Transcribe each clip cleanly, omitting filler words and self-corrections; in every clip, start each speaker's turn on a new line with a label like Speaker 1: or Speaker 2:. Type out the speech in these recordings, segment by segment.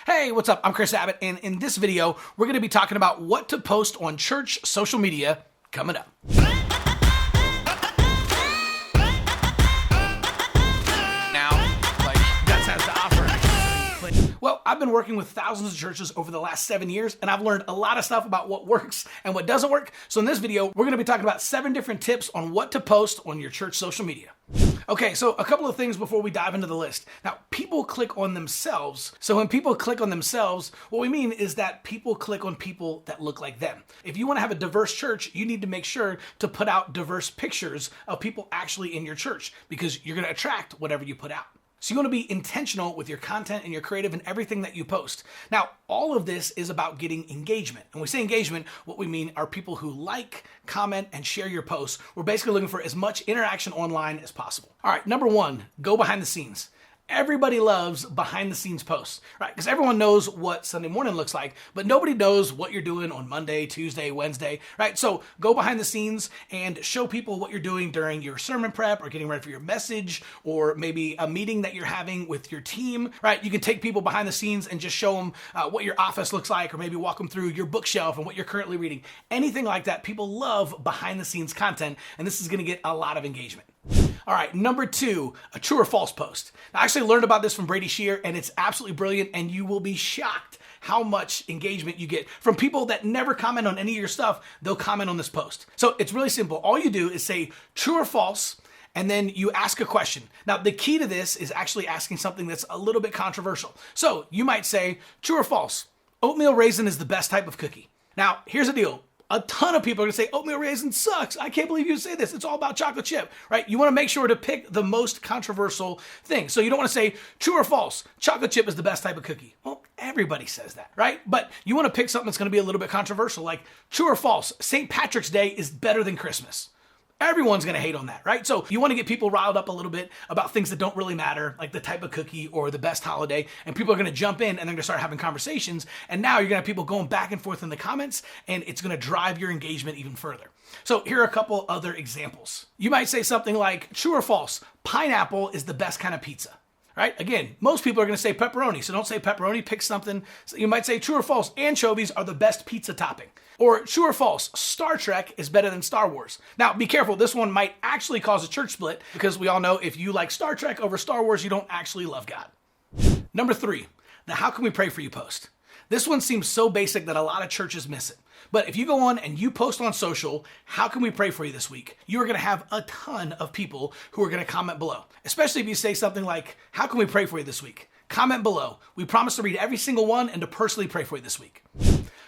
Speaker 1: Hey, what's up? I'm Chris Abbott, and in this video, we're going to be talking about what to post on church social media coming up. Well, I've been working with thousands of churches over the last 7 years, and I've learned a lot of stuff about what works and what doesn't work. So in this video, we're going to be talking about 7 different tips on what to post on your church social media. Okay, so a couple of things before we dive into the list. Now, people click on themselves. So when people click on themselves, what we mean is that people click on people that look like them. If you want to have a diverse church, you need to make sure to put out diverse pictures of people actually in your church, because you're going to attract whatever you put out. So you want to be intentional with your content and your creative and everything that you post. Now, all of this is about getting engagement. And when we say engagement, what we mean are people who like, comment, and share your posts. We're basically looking for as much interaction online as possible. All right, number 1, go behind the scenes. Everybody loves behind the scenes posts, right? Because everyone knows what Sunday morning looks like, but nobody knows what you're doing on Monday, Tuesday, Wednesday, right? So go behind the scenes and show people what you're doing during your sermon prep or getting ready for your message, or maybe a meeting that you're having with your team, right? You can take people behind the scenes and just show them what your office looks like, or maybe walk them through your bookshelf and what you're currently reading. Anything like that. People love behind the scenes content, and this is going to get a lot of engagement. All right, number 2, a true or false post. Now, I actually learned about this from Brady Shear, and it's absolutely brilliant, and you will be shocked how much engagement you get from people that never comment on any of your stuff. They'll comment on this post. So it's really simple. All you do is say true or false, and then you ask a question. Now, the key to this is actually asking something that's a little bit controversial. So you might say, true or false, oatmeal raisin is the best type of cookie. Now, here's the deal. A ton of people are going to say oatmeal raisin sucks. I can't believe you say this. It's all about chocolate chip, right? You want to make sure to pick the most controversial thing. So you don't want to say true or false, chocolate chip is the best type of cookie. Well, everybody says that, right? But you want to pick something that's going to be a little bit controversial, like true or false, St. Patrick's Day is better than Christmas. Everyone's going to hate on that, right? So you want to get people riled up a little bit about things that don't really matter, like the type of cookie or the best holiday, and people are going to jump in and they're going to start having conversations, and now you're going to have people going back and forth in the comments, and it's going to drive your engagement even further. So here are a couple other examples. You might say something like, true or false, pineapple is the best kind of pizza. Right? Again, most people are going to say pepperoni, so don't say pepperoni, pick something. So you might say true or false, anchovies are the best pizza topping. Or true or false, Star Trek is better than Star Wars. Now, be careful, this one might actually cause a church split, because we all know if you like Star Trek over Star Wars, you don't actually love God. Number 3, the how can we pray for you post. This one seems so basic that a lot of churches miss it. But if you go on and you post on social, how can we pray for you this week? You are going to have a ton of people who are going to comment below. Especially if you say something like, how can we pray for you this week? Comment below. We promise to read every single one and to personally pray for you this week.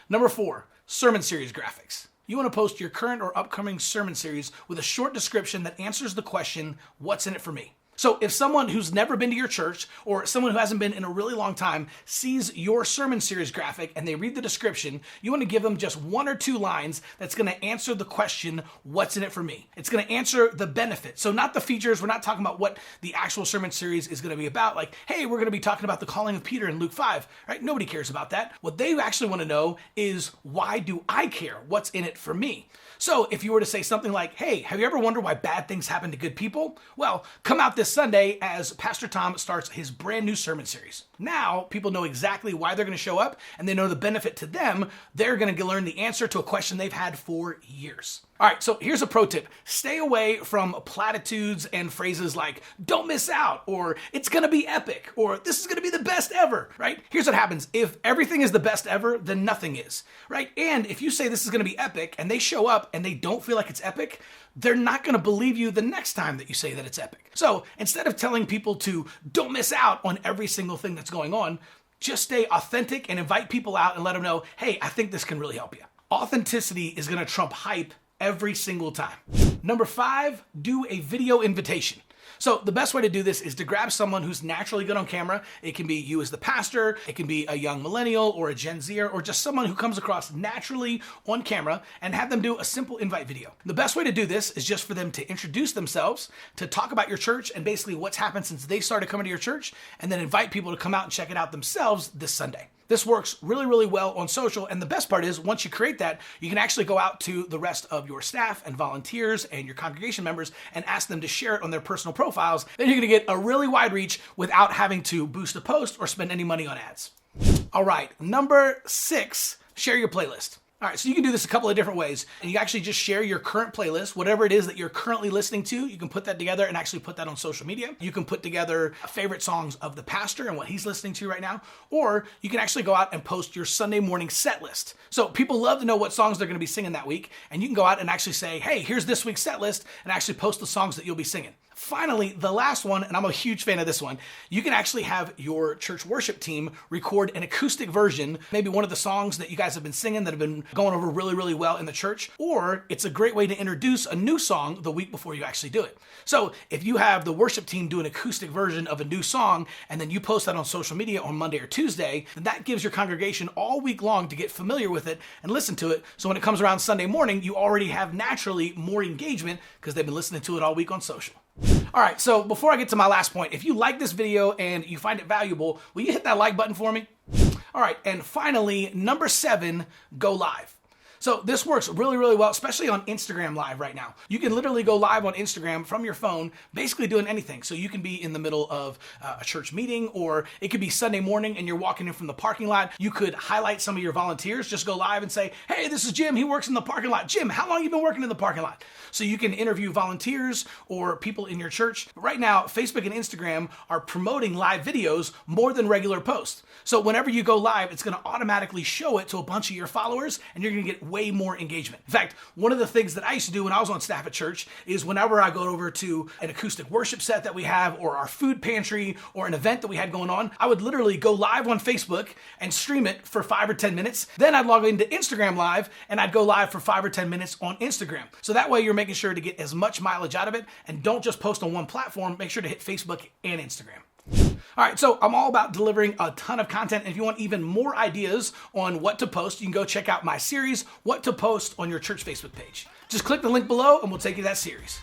Speaker 1: Number 4, sermon series graphics. You want to post your current or upcoming sermon series with a short description that answers the question, what's in it for me? So if someone who's never been to your church, or someone who hasn't been in a really long time, sees your sermon series graphic and they read the description, you want to give them just 1 or 2 lines that's going to answer the question, what's in it for me? It's going to answer the benefit. So not the features. We're not talking about what the actual sermon series is going to be about. Like, hey, we're going to be talking about the calling of Peter in Luke 5, right? Nobody cares about that. What they actually want to know is, why do I care? What's in it for me? So if you were to say something like, hey, have you ever wondered why bad things happen to good people? Well, come out this Sunday as Pastor Tom starts his brand new sermon series. Now, people know exactly why they're going to show up, and they know the benefit to them. They're going to learn the answer to a question they've had for years. All right, so here's a pro tip. Stay away from platitudes and phrases like, don't miss out, or it's going to be epic, or this is going to be the best ever, right? Here's what happens. If everything is the best ever, then nothing is, right? And if you say this is going to be epic and they show up and they don't feel like it's epic, they're not going to believe you the next time that you say that it's epic. So instead of telling people to don't miss out on every single thing that's going on, just stay authentic and invite people out and let them know, hey, I think this can really help you. Authenticity is going to trump hype every single time. Number 5, do a video invitation. So the best way to do this is to grab someone who's naturally good on camera. It can be you as the pastor, it can be a young millennial or a Gen Zer, or just someone who comes across naturally on camera, and have them do a simple invite video. The best way to do this is just for them to introduce themselves, to talk about your church and basically what's happened since they started coming to your church, and then invite people to come out and check it out themselves this Sunday. This works really, really well on social. And the best part is, once you create that, you can actually go out to the rest of your staff and volunteers and your congregation members and ask them to share it on their personal profiles. Then you're going to get a really wide reach without having to boost a post or spend any money on ads. All right, number 6, share your playlist. All right, so you can do this a couple of different ways. And you actually just share your current playlist, whatever it is that you're currently listening to, you can put that together and actually put that on social media. You can put together favorite songs of the pastor and what he's listening to right now, or you can actually go out and post your Sunday morning set list. So people love to know what songs they're gonna be singing that week, and you can go out and actually say, hey, here's this week's set list, and actually post the songs that you'll be singing. Finally, the last one, and I'm a huge fan of this one, you can actually have your church worship team record an acoustic version, maybe one of the songs that you guys have been singing that have been going over really, really well in the church, or it's a great way to introduce a new song the week before you actually do it. So if you have the worship team do an acoustic version of a new song, and then you post that on social media on Monday or Tuesday, then that gives your congregation all week long to get familiar with it and listen to it. So when it comes around Sunday morning, you already have naturally more engagement because they've been listening to it all week on social. All right, so before I get to my last point, if you like this video and you find it valuable, will you hit that like button for me? All right, and finally, number 7, go live. So this works really, really well, especially on Instagram Live right now. You can literally go live on Instagram from your phone, basically doing anything. So you can be in the middle of a church meeting, or it could be Sunday morning and you're walking in from the parking lot. You could highlight some of your volunteers, just go live and say, hey, this is Jim, he works in the parking lot. Jim, how long have you been working in the parking lot? So you can interview volunteers or people in your church. Right now, Facebook and Instagram are promoting live videos more than regular posts. So whenever you go live, it's gonna automatically show it to a bunch of your followers, and you're gonna get way more engagement. In fact, one of the things that I used to do when I was on staff at church is whenever I go over to an acoustic worship set that we have, or our food pantry, or an event that we had going on, I would literally go live on Facebook and stream it for 5 or 10 minutes. Then I'd log into Instagram Live and I'd go live for 5 or 10 minutes on Instagram. So that way you're making sure to get as much mileage out of it, and don't just post on one platform, make sure to hit Facebook and Instagram. All right, so I'm all about delivering a ton of content. And if you want even more ideas on what to post, you can go check out my series, What to Post, on your church Facebook page. Just click the link below and we'll take you to that series.